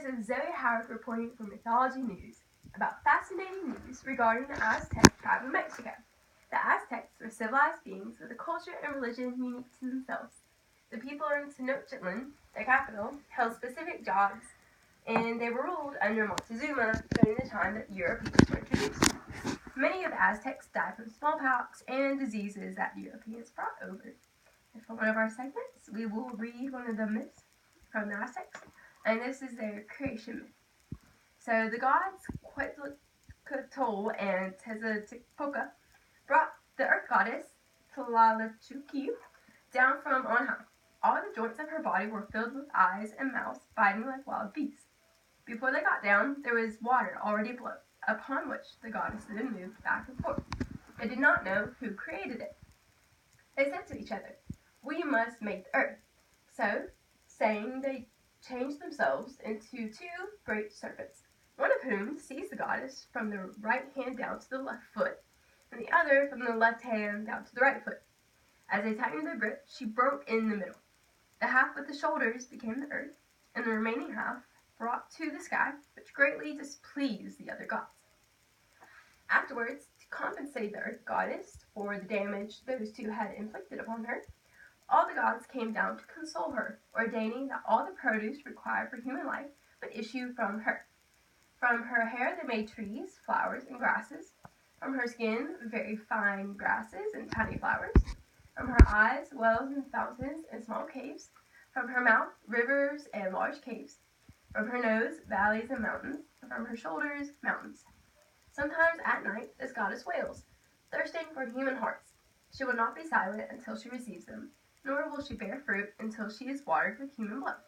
This is Zoe Howard reporting for Mythology News about fascinating news regarding the Aztec tribe of Mexico. The Aztecs were civilized beings with a culture and religion unique to themselves. The people in Tenochtitlan, their capital, held specific jobs, and they were ruled under Montezuma during the time that Europeans were introduced. Many of the Aztecs died from smallpox and diseases that Europeans brought over. And for one of our segments, we will read one of the myths from the Aztecs, and this is their creation myth. So the gods Quetzalcoatl and Tezcatlipoca brought the earth goddess Tlalnepantla down from on high. All the joints of her body were filled with eyes and mouths, biting like wild beasts. Before they got down, there was water already below, upon which the goddess then moved back and forth. They did not know who created it. They said to each other, "We must make the earth." So, saying, they changed themselves into two great serpents, one of whom seized the goddess from the right hand down to the left foot, and the other from the left hand down to the right foot. As they tightened their grip, she broke in the middle. The half with the shoulders became the earth, and the remaining half brought to the sky, which greatly displeased the other gods. Afterwards, to compensate the earth goddess for the damage those two had inflicted upon her, all the gods came down to console her, ordaining that all the produce required for human life would issue from her. From her hair they made trees, flowers, and grasses. From her skin, very fine grasses and tiny flowers. From her eyes, wells and fountains and small caves. From her mouth, rivers and large caves. From her nose, valleys and mountains. And from her shoulders, mountains. Sometimes at night this goddess wails, thirsting for human hearts. She will not be silent until she receives them, nor will she bear fruit until she is watered with human blood.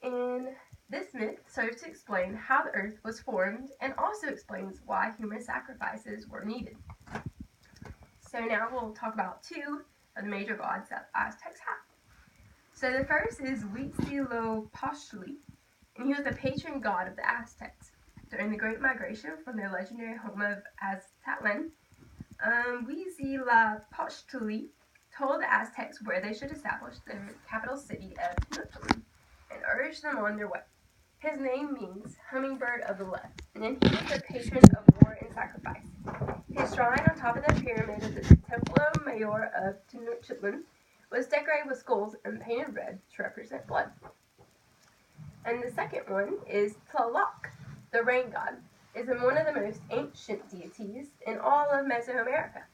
And this myth serves to explain how the earth was formed and also explains why human sacrifices were needed. So now we'll talk about two of the major gods that the Aztecs had. So the first is Huitzilopochtli, and he was the patron god of the Aztecs. During the Great Migration from their legendary home of Aztlan, Huitzilopochtli told the Aztecs where they should establish their capital city of Tenochtitlan and urged them on their way. His name means hummingbird of the left, and he was the patron of war and sacrifice. His shrine on top of the pyramid of the Templo Mayor of Tenochtitlan was decorated with skulls and painted red to represent blood. And the second one is Tlaloc, the rain god, is one of the most ancient deities in all of Mesoamerica.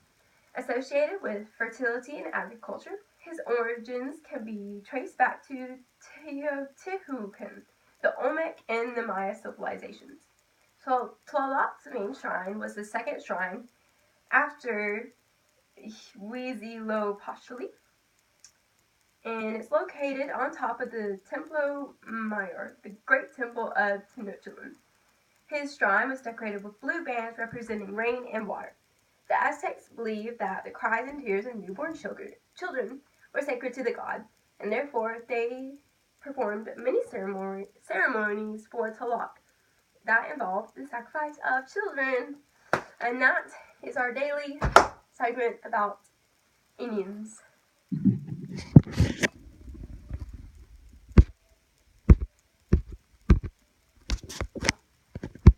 Associated with fertility and agriculture, his origins can be traced back to Teotihuacan, the Olmec, and the Maya civilizations. So Tlaloc's main shrine was the second shrine after Huitzilopochtli, and it's located on top of the Templo Mayor, the great temple of Tenochtitlan. His shrine was decorated with blue bands representing rain and water. The Aztecs believed that the cries and tears of newborn children were sacred to the god, and therefore they performed many ceremonies for Tlaloc that involved the sacrifice of children. And that is our daily segment about Indians.